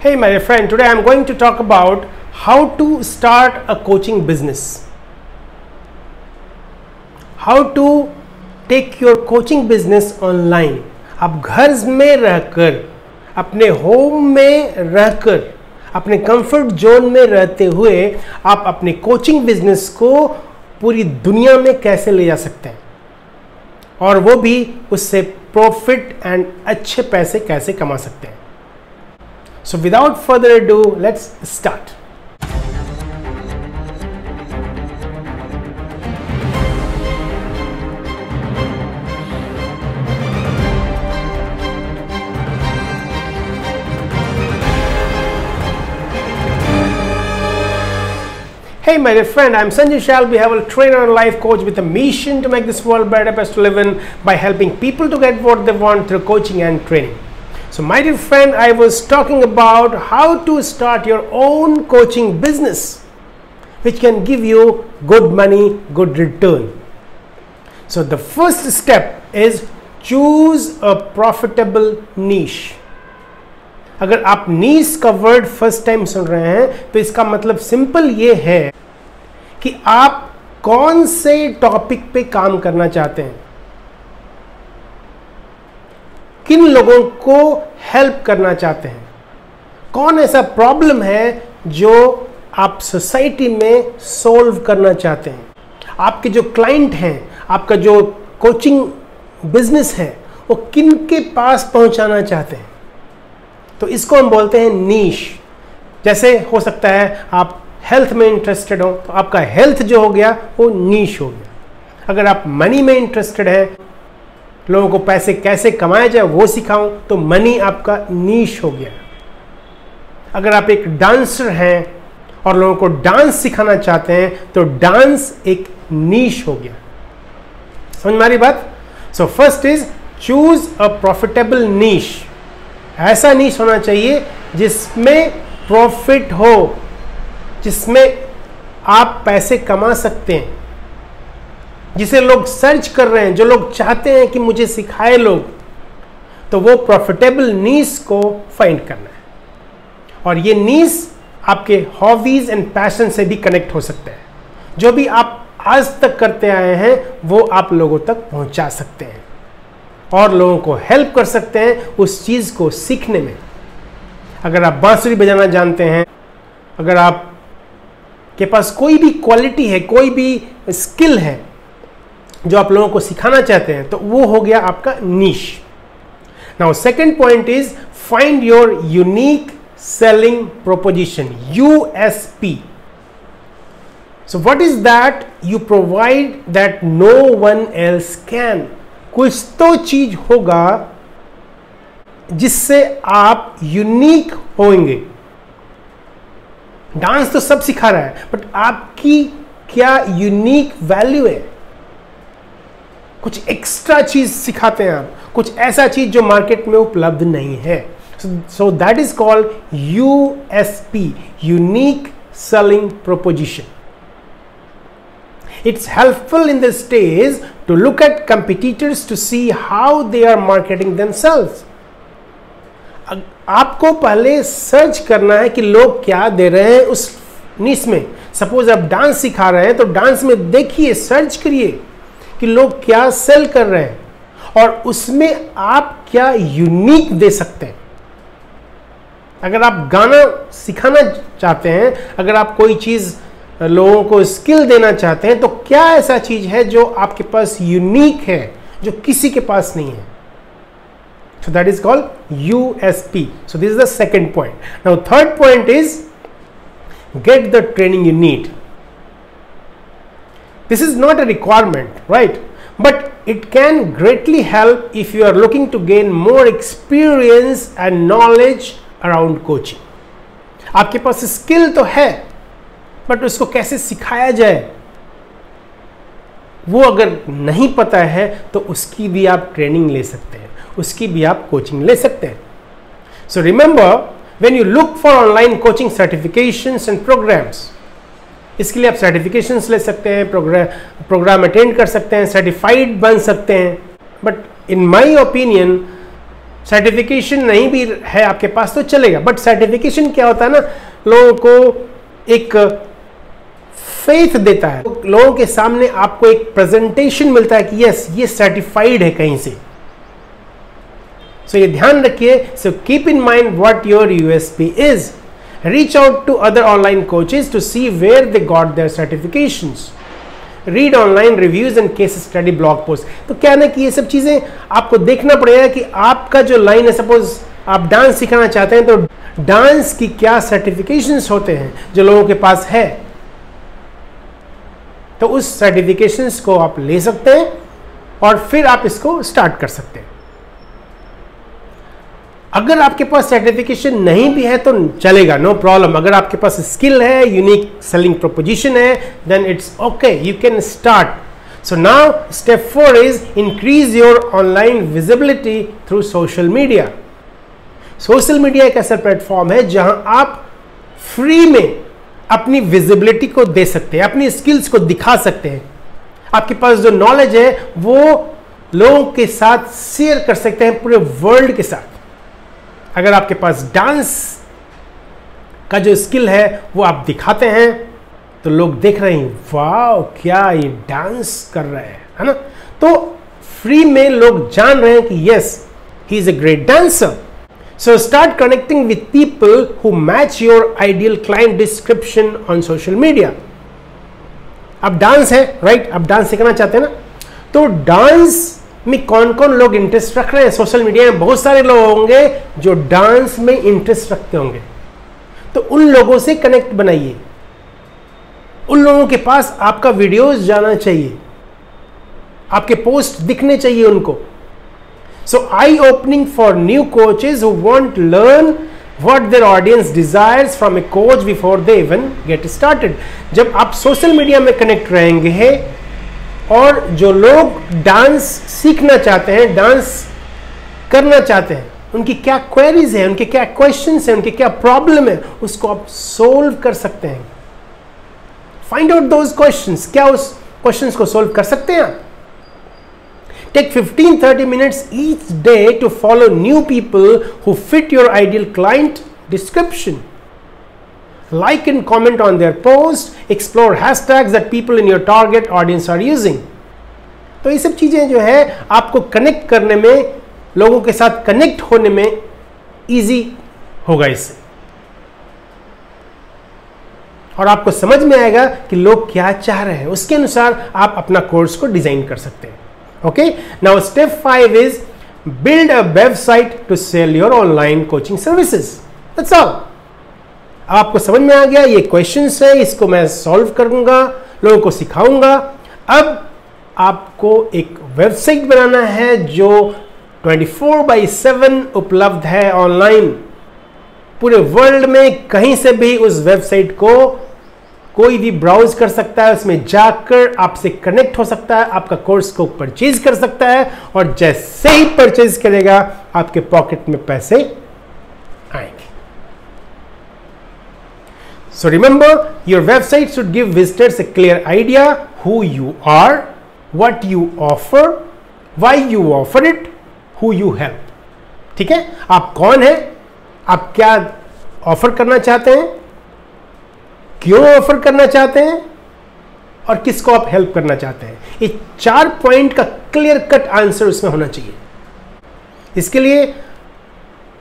Hey my friend, today I am going to talk about how to start a coaching business. How to take your coaching business online. आप घर में रहकर, अपने home में रहकर, अपने कंफर्ट जोन में रहते हुए आप अपने कोचिंग बिजनेस को पूरी दुनिया में कैसे ले जा सकते हैं और वो भी उससे प्रॉफिट एंड अच्छे पैसे कैसे कमा सकते हैं. So without further ado, let's start. Hey my dear friend, I'm Sanjay Shah, behavioral trainer and life coach with a mission to make this world better place to live in by helping people to get what they want through coaching and training. So my dear friend, I was talking about how to start your own coaching business which can give you good money, good return. So the first step is choose a profitable niche. अगर आप नीश का word first time सुन रहे हैं तो इसका मतलब simple ये है कि आप कौन से टॉपिक पे काम करना चाहते हैं, किन लोगों को हेल्प करना चाहते हैं, कौन ऐसा प्रॉब्लम है जो आप सोसाइटी में सॉल्व करना चाहते हैं, आपके जो क्लाइंट हैं, आपका जो कोचिंग बिजनेस है वो किन के पास पहुंचाना चाहते हैं. तो इसको हम बोलते हैं नीश. जैसे हो सकता है आप हेल्थ में इंटरेस्टेड हो तो आपका हेल्थ जो हो गया वो नीश हो गया. अगर आप मनी में इंटरेस्टेड हैं, लोगों को पैसे कैसे कमाया जाए वो सिखाऊं तो मनी आपका नीश हो गया. अगर आप एक डांसर हैं और लोगों को डांस सिखाना चाहते हैं तो डांस एक नीश हो गया. समझ में आ रही बात? So first is choose a profitable niche. ऐसा नीश होना चाहिए जिसमें प्रॉफिट हो, जिसमें आप पैसे कमा सकते हैं, जिसे लोग सर्च कर रहे हैं, जो लोग चाहते हैं कि मुझे सिखाए लोग, तो वो प्रॉफिटेबल नीश को फाइंड करना है. और ये नीश आपके हॉबीज एंड पैशन से भी कनेक्ट हो सकते हैं. जो भी आप आज तक करते आए हैं वो आप लोगों तक पहुंचा सकते हैं और लोगों को हेल्प कर सकते हैं उस चीज को सीखने में. अगर आप बांसुरी बजाना जानते हैं, अगर आप के पास कोई भी क्वालिटी है, कोई भी स्किल है जो आप लोगों को सिखाना चाहते हैं, तो वो हो गया आपका niche. Now second point is find your unique selling proposition, USP. So what is that? You provide that no one else can. कुछ तो चीज होगा जिससे आप यूनिक होंगे. डांस तो सब सिखा रहा है, बट आपकी क्या यूनिक वैल्यू है? कुछ एक्स्ट्रा चीज सिखाते हैं आप, कुछ ऐसा चीज जो मार्केट में उपलब्ध नहीं है. So that is called USP, unique selling proposition. It's helpful in this stage to look at competitors to see how they are marketing themselves. आपको पहले सर्च करना है कि लोग क्या दे रहे हैं उस निश में. सपोज आप डांस सिखा रहे हैं तो डांस में देखिए, सर्च करिए कि लोग क्या सेल कर रहे हैं और उसमें आप क्या यूनिक दे सकते हैं. अगर आप गाना सिखाना चाहते हैं, अगर आप कोई चीज लोगों को स्किल देना चाहते हैं, तो क्या ऐसा चीज है जो आपके पास यूनिक है, जो किसी के पास नहीं है. So that is called USP. So this is the second point. Now third point is get the training you need. This is not a requirement, right? But it can greatly help if you are looking to gain more experience and knowledge around coaching. आपके पास skill तो है, but उसको कैसे सिखाया जाए वो अगर नहीं पता है तो उसकी भी आप ट्रेनिंग ले सकते हैं, उसकी भी आप कोचिंग ले सकते हैं. So remember, when you look for online coaching certifications and programs, इसके लिए आप सर्टिफिकेशंस ले सकते हैं, प्रोग्राम अटेंड कर सकते हैं, सर्टिफाइड बन सकते हैं. But in my opinion certification नहीं भी है आपके पास तो चलेगा, बट सर्टिफिकेशन क्या होता है ना, लोगों को एक फेथ देता है, लोगों के सामने आपको एक प्रेजेंटेशन मिलता है कि यस ये सर्टिफाइड है कहीं से। सो ये ध्यान रखिए। So keep in mind what your USP is, reach out to other online coaches to see where they got their certifications, read online reviews and case study blog post. तो क्या ना कि ये सब चीजें आपको देखना पड़ेगा कि आपका जो लाइन है, सपोज आप डांस सीखना चाहते हैं तो डांस की क्या सर्टिफिकेशंस होते हैं जो लोगों के पास है, तो उस सर्टिफिकेशंस को आप ले सकते हैं और फिर आप इसको स्टार्ट कर सकते हैं। अगर आपके पास सर्टिफिकेशन नहीं भी है तो चलेगा, नो प्रॉब्लम। अगर आपके पास स्किल है, यूनिक सेलिंग प्रोपोजिशन है, then it's okay, you can start. So now step 4 is increase your online visibility through social media. Social media एक ऐसा प्लेटफॉर्म है जहां आप फ्री में अपनी विजिबिलिटी को दे सकते हैं, अपनी स्किल्स को दिखा सकते हैं। आपके पास जो नॉलेज है वो लोगों के साथ शेयर कर सकते हैं, पूरे वर्ल्ड के साथ। अगर आपके पास डांस का जो स्किल है वो आप दिखाते हैं तो लोग देख रहे हैं, वाह क्या ये डांस कर रहा है ना। तो फ्री में लोग जान रहे हैं कि yes he is a great dancer. So start connecting with people who match your ideal client description on social media. अब डांस है, राइट? अब डांस सीखना चाहते हैं ना, तो डांस में कौन कौन लोग इंटरेस्ट रख रहे हैं? सोशल मीडिया में बहुत सारे लोग होंगे जो डांस में इंटरेस्ट रखते होंगे, तो उन लोगों से कनेक्ट बनाइए। उन लोगों के पास आपका वीडियोस जाना चाहिए, आपके पोस्ट दिखने चाहिए उनको। So eye-opening for new coaches who want to learn what their audience desires from a coach before they even get started. जब आप सोशल मीडिया में कनेक्ट रहेंगे और जो लोग डांस सीखना चाहते हैं, डांस करना चाहते हैं, उनकी क्या क्वेरीज है, उनके क्या क्वेश्चंस हैं, उनके क्या प्रॉब्लम है, उसको आप सोल्व कर सकते हैं। फाइंड आउट दोज क्वेश्चंस, क्या उस क्वेश्चंस को सोल्व कर सकते हैं आप? Take 15-30 minutes each day to follow new people who fit your ideal client description. Like and comment on their post, explore hashtags that people in your target audience are using. तो ये सब चीजें जो है आपको कनेक्ट करने में, लोगों के साथ कनेक्ट होने में इजी होगा इससे, और आपको समझ में आएगा कि लोग क्या चाह रहे हैं, उसके अनुसार आप अपना कोर्स को डिजाइन कर सकते हैं। Okay, now step 5 is build a website to sell your online coaching services. That's all. आपको समझ में आ गया, ये क्वेश्चंस है, इसको मैं सॉल्व करूंगा, लोगों को सिखाऊंगा। अब आपको एक वेबसाइट बनाना है जो 24/7 उपलब्ध है ऑनलाइन, पूरे वर्ल्ड में कहीं से भी उस वेबसाइट को कोई भी ब्राउज कर सकता है, उसमें जाकर आपसे कनेक्ट हो सकता है, आपका कोर्स को परचेज कर सकता है, और जैसे ही परचेज करेगा आपके पॉकेट में पैसे आएंगे। So remember, your website should give visitors a clear idea who you are, what you offer, why you offer it, who you help. ठीक है, आप कौन है, आप क्या ऑफर करना चाहते हैं, क्यों ऑफर करना चाहते हैं, और किसको आप हेल्प करना चाहते हैं। ये 4 पॉइंट का क्लियर कट आंसर उसमें होना चाहिए। इसके लिए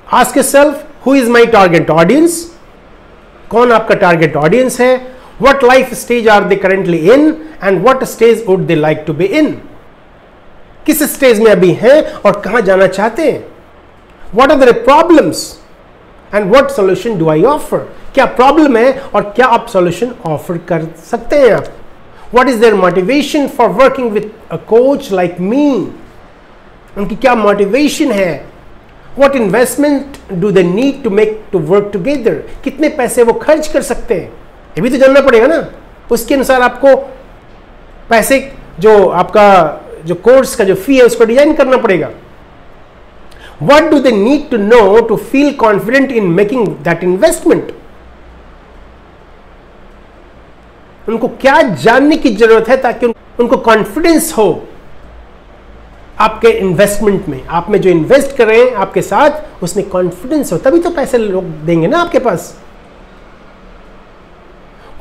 ask yourself, who is my target audience, कौन आपका टारगेट ऑडियंस है, what life stage are they currently in and what stage would they like to be in, किस स्टेज में अभी हैं और कहां जाना चाहते हैं, what are their problems and what solution do I offer, क्या प्रॉब्लम है और क्या आप सॉल्यूशन ऑफर कर सकते हैं आप, what is their motivation for working with a coach like me, उनकी क्या मोटिवेशन है, what investment do they need to make to work together, कितने पैसे वो खर्च कर सकते हैं, ये भी तो जानना पड़ेगा ना। उसके अनुसार आपको पैसे, जो आपका जो कोर्स का जो फी है उसको डिजाइन करना पड़ेगा। What do they need to know to feel confident in making that investment? उनको क्या जानने की जरूरत है ताकि उनको कॉन्फिडेंस हो आपके इन्वेस्टमेंट में, आप में जो इन्वेस्ट कर रहे हैं आपके साथ, उसमें कॉन्फिडेंस हो, तभी तो पैसे लोग देंगे ना आपके पास।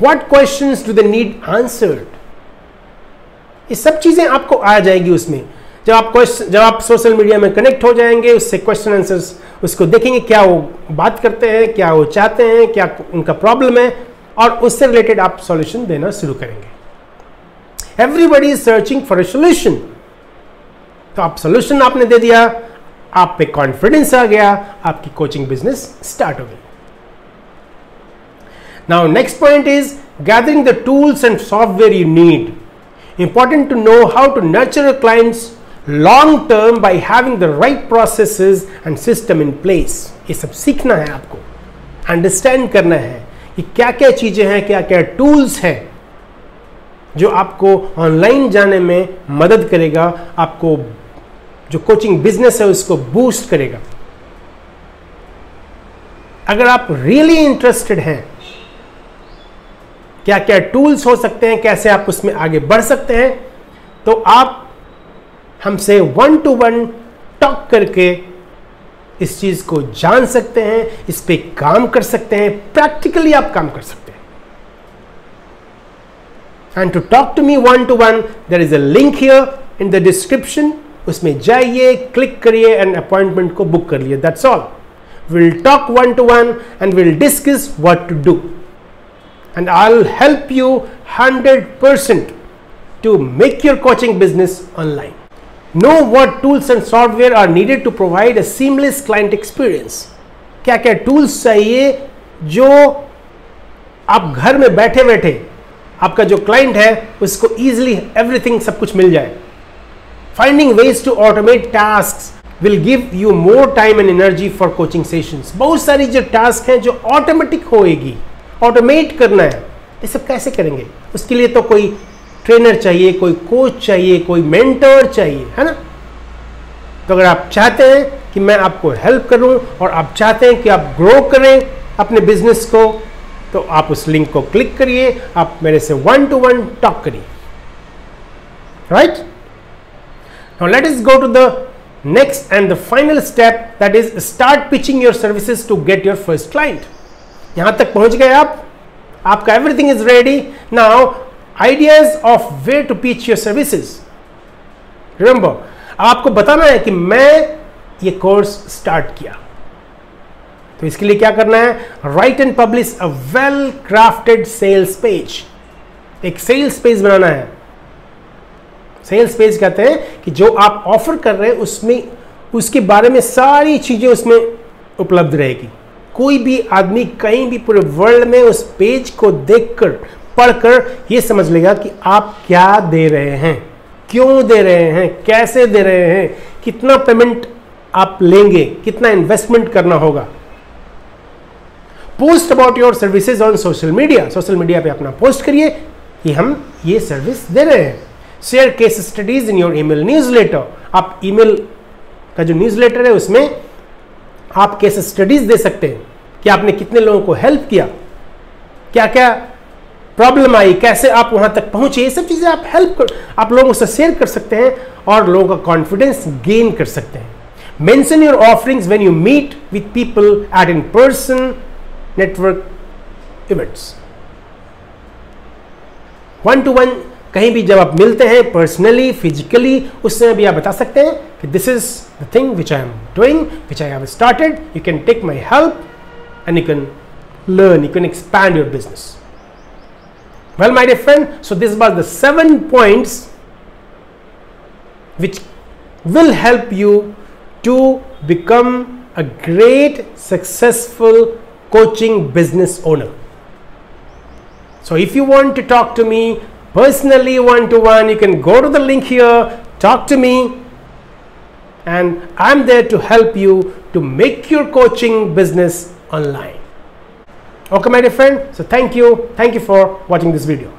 What questions do they need answered? ये सब चीजें आपको आ जाएगी उसमें। जब आप सोशल मीडिया में कनेक्ट हो जाएंगे, उससे क्वेश्चन आंसर्स उसको देखेंगे, क्या वो बात करते हैं, क्या वो चाहते हैं, क्या उनका प्रॉब्लम है, और उससे रिलेटेड आप सॉल्यूशन देना शुरू करेंगे। Everybody is searching for a solution. तो आप सोल्यूशन आपने दे दिया, आप पे कॉन्फिडेंस आ गया, आपकी कोचिंग बिजनेस स्टार्ट हो गई। Now next point is gathering the tools and software you need. Important to know how to nurture your clients long term by having the right processes and system in place. ये सब सीखना है आपको, understand करना है कि क्या क्या चीजें हैं, क्या क्या टूल्स हैं जो आपको ऑनलाइन जाने में मदद करेगा, आपको जो कोचिंग बिजनेस है उसको बूस्ट करेगा। अगर आप रियली इंटरेस्टेड हैं क्या क्या टूल्स हो सकते हैं, कैसे आप उसमें आगे बढ़ सकते हैं, तो आप हमसे 1-to-1 टॉक करके इस चीज को जान सकते हैं, इस पे काम कर सकते हैं, प्रैक्टिकली आप काम कर सकते हैं। And to talk to me 1-to-1 there is a link here in the description, उसमें जाइए, क्लिक करिए एंड अपॉइंटमेंट को बुक कर लिए, that's all. Will talk 1-to-1 and will discuss what to do, and I'll help you 100% to make your coaching business online. Know what tools and software are needed to provide a seamless client experience. क्या क्या tools चाहिए जो आप घर में बैठे बैठे आपका जो client है उसको easily everything सब कुछ मिल जाए। Finding ways to automate tasks will give you more time and energy for coaching sessions. बहुत सारी जो task हैं जो automatic होएगी, ऑटोमेट करना है, ये सब कैसे करेंगे? उसके लिए तो कोई ट्रेनर चाहिए, कोई कोच चाहिए, कोई मेंटर चाहिए, है ना? तो अगर आप चाहते हैं कि मैं आपको हेल्प करूं और आप चाहते हैं कि आप ग्रो करें अपने बिजनेस को, तो आप उस लिंक को क्लिक करिए, आप मेरे से 1-to-1 टॉक करिए, right? Now let us go to the next and the final step, that is start pitching your services to get your first client. यहां तक पहुंच गए आप, आपका everything is ready. Now ideas of where to pitch your services. Remember, आपको बताना है कि मैं ये कोर्स स्टार्ट किया, तो इसके लिए क्या करना है? Write and publish a well crafted sales page. एक सेल्स पेज बनाना है। सेल्स पेज कहते हैं कि जो आप ऑफर कर रहे हैं उसमें उसके बारे में सारी चीजें उसमें उपलब्ध रहेगी। कोई भी आदमी कहीं भी पूरे वर्ल्ड में उस पेज को देखकर, पढ़कर ये समझ लेगा कि आप क्या दे रहे हैं, क्यों दे रहे हैं, कैसे दे रहे हैं, कितना पेमेंट आप लेंगे, कितना इन्वेस्टमेंट करना होगा। Post about your services on social media. Social media पे अपना पोस्ट करिए कि हम ये सर्विस दे रहे हैं। Share case studies in your email newsletter. आप ईमेल का जो न्यूज़लेटर है उसमें आप केस स्टडीज दे सकते हैं कि आपने कितने लोगों को हेल्प किया, क्या क्या प्रॉब्लम आई, कैसे आप वहां तक पहुंचे, ये सब चीजें आप लोगों से शेयर कर सकते हैं और लोगों का कॉन्फिडेंस गेन कर सकते हैं। Mention your offerings when you meet with people at in person network events. 1-to-1 कहीं भी जब आप मिलते हैं पर्सनली, फिजिकली, उस समय भी आप बता सकते हैं कि this is the thing which I am doing, which I have started, you can take my help and you can learn, you can expand your business. Well my dear friend, so this was the 7 points which will help you to become a great successful coaching business owner. So if you want to talk to me personally 1-to-1, you can go to the link here, talk to me, and I'm there to help you to make your coaching business online. Okay my dear friend, so thank you for watching this video.